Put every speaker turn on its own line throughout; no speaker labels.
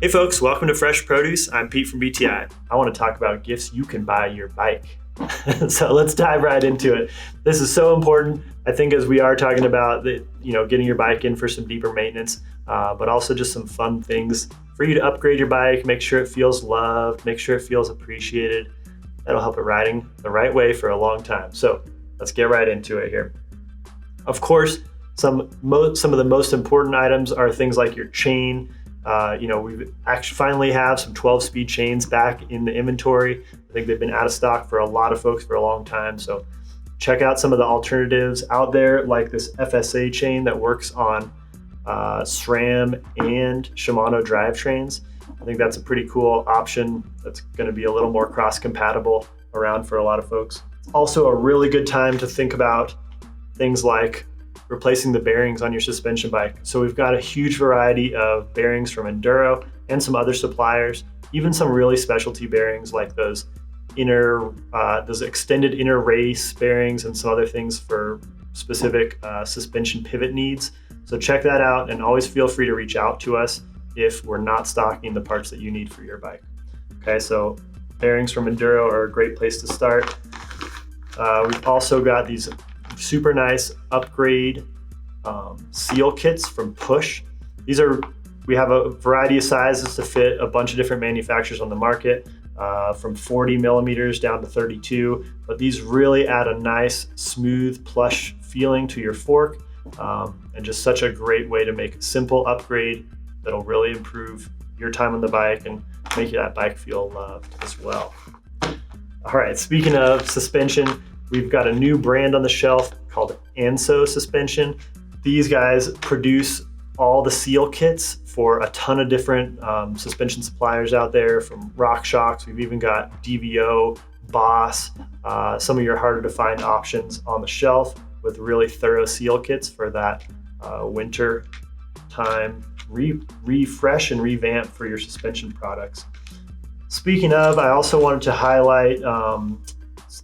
Hey folks, welcome to Fresh Produce. I'm Pete from BTI. I want to talk about gifts you can buy your bike. So let's dive right into it. This is so important, I think, as we are talking about getting your bike in for some deeper maintenance, but also just some fun things for you to upgrade your bike, make sure it feels loved, make sure it feels appreciated. That'll help it riding the right way for a long time. So let's get right into it here. Of course, some of the most important items are things like your chain. We actually finally have some 12-speed chains back in the inventory. I think they've been out of stock for a lot of folks for a long time. So check out some of the alternatives out there, like this FSA chain that works on SRAM and Shimano drivetrains. I think that's a pretty cool option that's going to be a little more cross-compatible around for a lot of folks. It's also a really good time to think about things like replacing the bearings on your suspension bike. So we've got a huge variety of bearings from Enduro and some other suppliers, even some really specialty bearings like those extended inner race bearings and some other things for specific suspension pivot needs. So check that out, and always feel free to reach out to us if we're not stocking the parts that you need for your bike. Okay, so bearings from Enduro are a great place to start. We've also got these super nice upgrade seal kits from Push. We have a variety of sizes to fit a bunch of different manufacturers on the market, from 40 millimeters down to 32, but these really add a nice, smooth, plush feeling to your fork, and just such a great way to make a simple upgrade that'll really improve your time on the bike and make that bike feel loved as well. All right, speaking of suspension, we've got a new brand on the shelf called Anso Suspension. These guys produce all the seal kits for a ton of different suspension suppliers out there, from RockShox. We've even got DVO, Boss, some of your harder to find options on the shelf with really thorough seal kits for that winter time refresh and revamp for your suspension products. Speaking of, I also wanted to highlight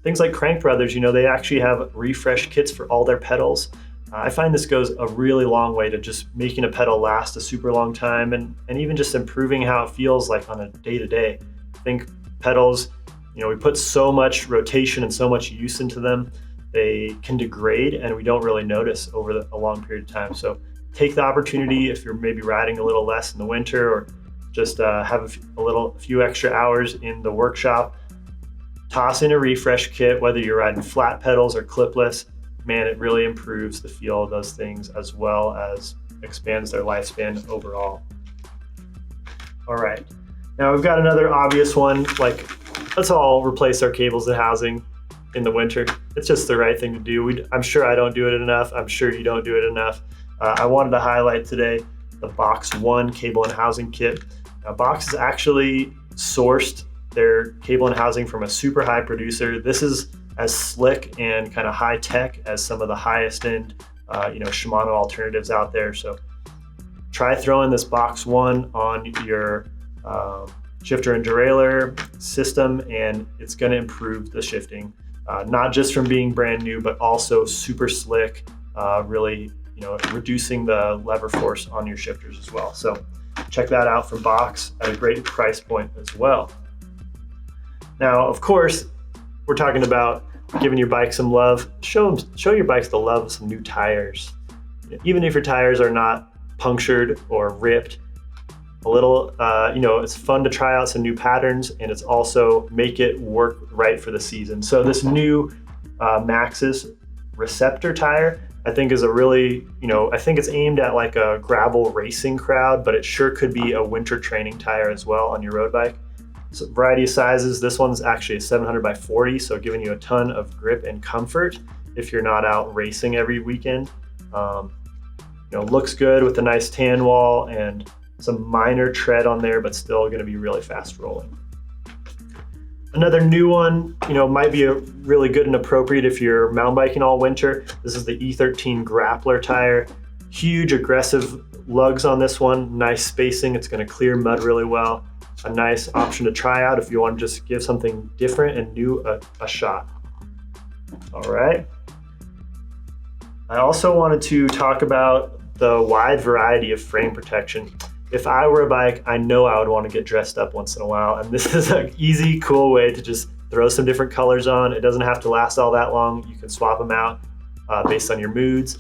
things like Crank Brothers. They actually have refresh kits for all their pedals. I find this goes a really long way to just making a pedal last a super long time, and even just improving how it feels like on a day-to-day. I think pedals, we put so much rotation and so much use into them, they can degrade and we don't really notice over a long period of time. So take the opportunity, if you're maybe riding a little less in the winter, or just have a few extra hours in the workshop, toss in a refresh kit, whether you're riding flat pedals or clipless. Man, it really improves the feel of those things as well as expands their lifespan overall. All right, now we've got another obvious one, like let's all replace our cables and housing in the winter. It's just the right thing to do. I'm sure I don't do it enough. I'm sure you don't do it enough. I wanted to highlight today the Box 1 cable and housing kit. Now, Box has actually sourced their cable and housing from a super high producer. This is as slick and kind of high tech as some of the highest end, Shimano alternatives out there. So try throwing this Box 1 on your shifter and derailleur system, and it's going to improve the shifting, not just from being brand new, but also super slick, really, reducing the lever force on your shifters as well. So check that out from Box at a great price point as well. Now, of course, we're talking about giving your bike some love. Show your bikes the love of some new tires. Even if your tires are not punctured or ripped, it's fun to try out some new patterns, and it's also make it work right for the season. So this new Maxxis Receptor tire, I think is a really, I think it's aimed at like a gravel racing crowd, but it sure could be a winter training tire as well on your road bike. So variety of sizes. This one's actually a 700 by 40, so giving you a ton of grip and comfort if you're not out racing every weekend. Looks good with a nice tan wall and some minor tread on there, but still going to be really fast rolling. Another new one, might be really good and appropriate if you're mountain biking all winter. This is the E13 Grappler tire. Huge aggressive lugs on this one, nice spacing. It's going to clear mud really well. A nice option to try out if you want to just give something different and new a shot. All right. I also wanted to talk about the wide variety of frame protection. if I were a bike, I know I would want to get dressed up once in a while. And this is an easy, cool way to just throw some different colors on. It doesn't have to last all that long. You can swap them out based on your moods.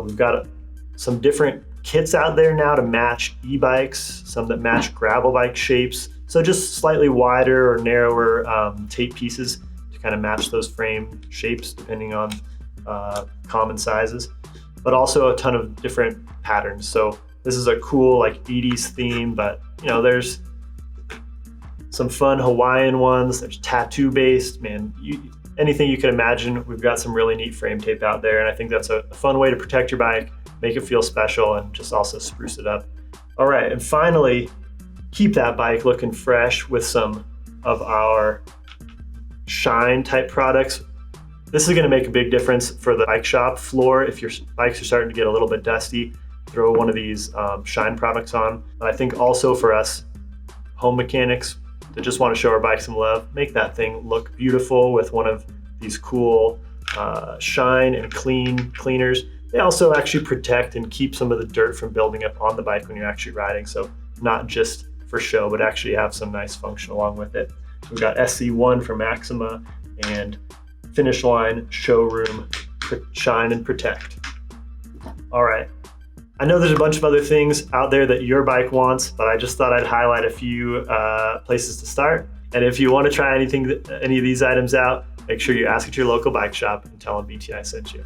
We've got some different kits out there now to match e-bikes, some that match gravel bike shapes. So just slightly wider or narrower tape pieces to kind of match those frame shapes depending on common sizes, but also a ton of different patterns. So this is a cool like 80s theme, but you know, there's some fun Hawaiian ones. There's tattoo based, man. Anything you can imagine. We've got some really neat frame tape out there, and I think that's a fun way to protect your bike, make it feel special, and just also spruce it up. All right, and finally, keep that bike looking fresh with some of our shine type products. This is gonna make a big difference for the bike shop floor. If your bikes are starting to get a little bit dusty, throw one of these shine products on. But I think also for us home mechanics that just wanna show our bike some love, make that thing look beautiful with one of these cool shine and cleaners. They also actually protect and keep some of the dirt from building up on the bike when you're actually riding. So not just for show, but actually have some nice function along with it. We've got SC1 for Maxima and Finish Line Showroom Shine and Protect. All right. I know there's a bunch of other things out there that your bike wants, but I just thought I'd highlight a few places to start. And if you want to try any of these items out, make sure you ask at your local bike shop and tell them BTI sent you.